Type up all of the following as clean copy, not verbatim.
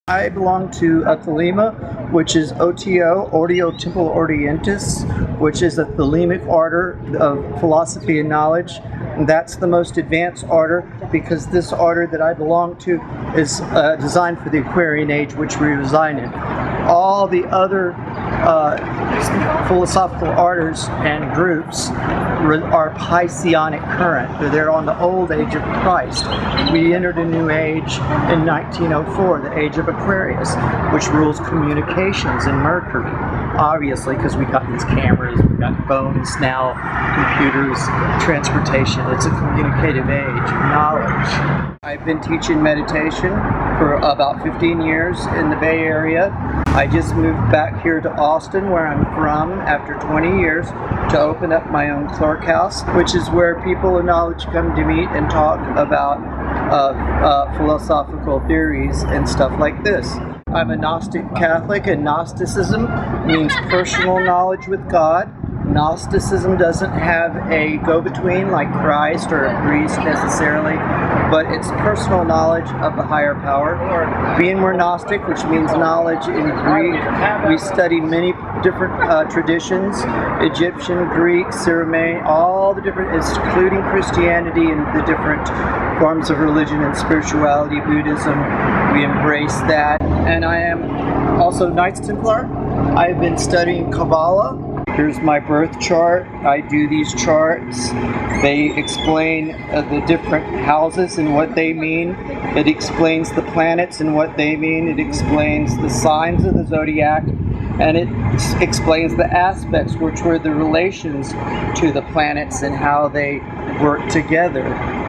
I belong to a Thelema, which is OTO, Ordo Temple Orientis, which is a Thelemic order of philosophy and knowledge. And that's the most advanced order because this order that I belong to is designed for the Aquarian Age, which we reside in. All the other philosophical orders and groups are Pisceonic current. They're on the old age of Christ. We entered a new age in 1904, the age of Aquarius, which rules communications in Mercury. Obviously, because we got these cameras, we got phones now, computers, transportation. It's a communicative age of knowledge. I've been teaching meditation for about 15 years in the Bay Area. I just moved back here to Austin, where I'm from, after 20 years, to open up my own Clark House, which is where people of knowledge come to meet and talk about philosophical theories and stuff like this. I'm a Gnostic Catholic, and Gnosticism means personal knowledge with God. Gnosticism doesn't have a go-between like Christ or a priest necessarily, but it's personal knowledge of the higher power. Being we're Gnostic, which means knowledge in Greek, we study many different traditions, Egyptian, Greek, Syriac, all the different, including Christianity and the different forms of religion and spirituality, Buddhism. We embrace that. And I am also Knights Templar. I've been studying Kabbalah. Here's my birth chart. I do these charts. They explain the different houses and what they mean. It explains the planets and what they mean. It explains the signs of the zodiac. And it explains the aspects, which were the relations to the planets and how they work together.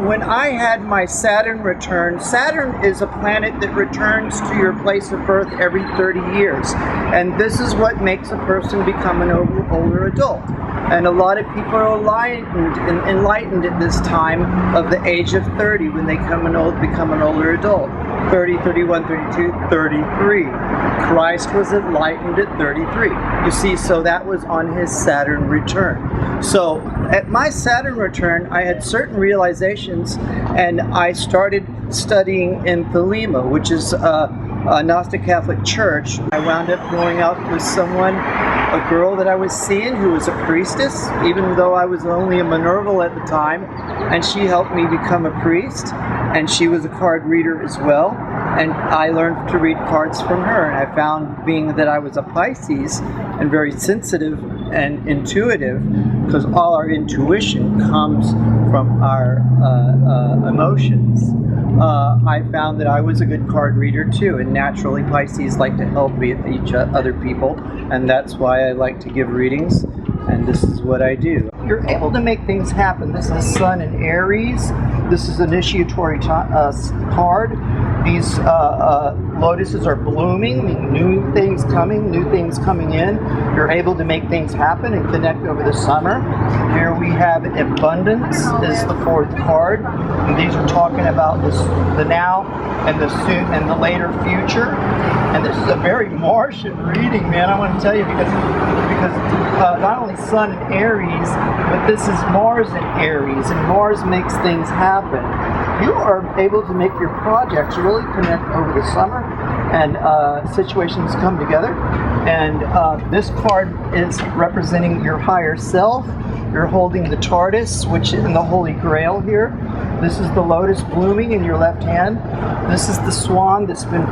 When I had my Saturn return, Saturn is a planet that returns to your place of birth every 30 years. And this is what makes a person become an older adult. And a lot of people are enlightened at this time of the age of 30 when they become an older adult. 30, 31, 32, 33. Christ was enlightened at 33. You see, so that was on his Saturn return. So at my Saturn return, I had certain realizations, and I started studying in Thelema, which is a Gnostic Catholic church. I wound up going out with someone, a girl that I was seeing who was a priestess, even though I was only a Minerval at the time, and she helped me become a priest, and she was a card reader as well, and I learned to read cards from her, and I found, being that I was a Pisces and very sensitive and intuitive, because all our intuition comes from our emotions. I found that I was a good card reader too, and naturally Pisces like to help each other people, and that's why I like to give readings, and this is what I do. You're able to make things happen. This is Sun in Aries. This is initiatory card. These lotuses are blooming, meaning new things coming in. You're able to make things happen and connect over the summer. Here we have abundance is the fourth card. And these are talking about the now and the soon and the later future. And this is a very Martian reading, man. I want to tell you because not only Sun in Aries, but this is Mars in Aries, and Mars makes things happen. You are able to make your projects really connect over the summer, and situations come together. And this card is representing your higher self. You're holding the TARDIS, which is in the Holy Grail here. This is the lotus blooming in your left hand. This is the swan that's been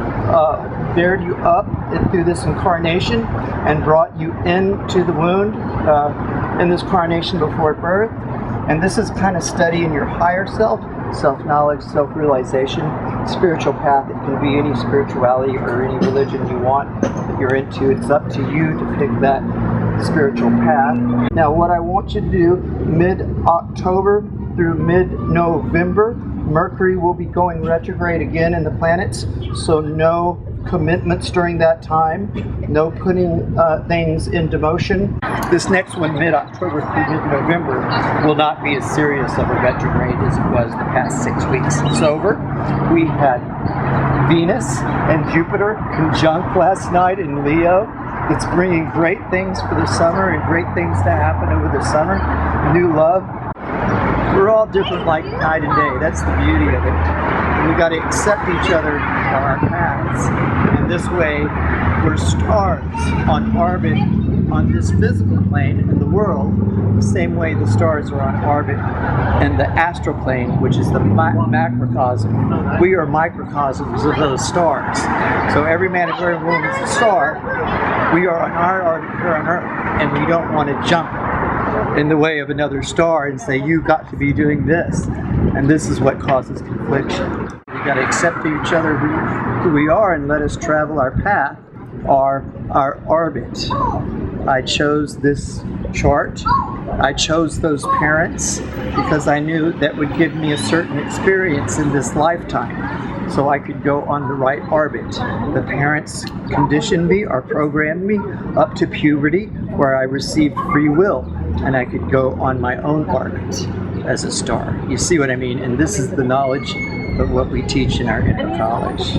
bared you up through this incarnation and brought you into the wound in this carnation before birth. And this is kind of studying your higher self, self-knowledge, self-realization. spiritual path. It can be any spirituality or any religion you want that you're into. It's up to you to pick that spiritual path. Now, what I want you to do, mid-October through mid-November, Mercury will be going retrograde again in the planets, so no commitments during that time, no putting things into motion. This next one, mid-October through mid-November, will not be as serious of a retrograde as it was the past 6 weeks. It's over. We had Venus and Jupiter conjunct last night in Leo. It's bringing great things for the summer and great things to happen over the summer. New love. We're all different like night and day. That's the beauty of it. And we got to accept each other on our paths. And this way, we're stars on orbit on this physical plane in the world, the same way the stars are on orbit in the astral plane, which is the macrocosm. We are microcosms of those stars. So every man and every woman is a star. We are on our orbit here on Earth, and we don't want to jump in the way of another star and say, you got to be doing this. And this is what causes confliction. We got to accept each other who we are and let us travel our path, our orbit. I chose this chart. I chose those parents because I knew that would give me a certain experience in this lifetime, so I could go on the right orbit. The parents conditioned me or programmed me up to puberty, where I received free will, and I could go on my own orbit as a star. You see what I mean? And this is the knowledge of what we teach in our inner college.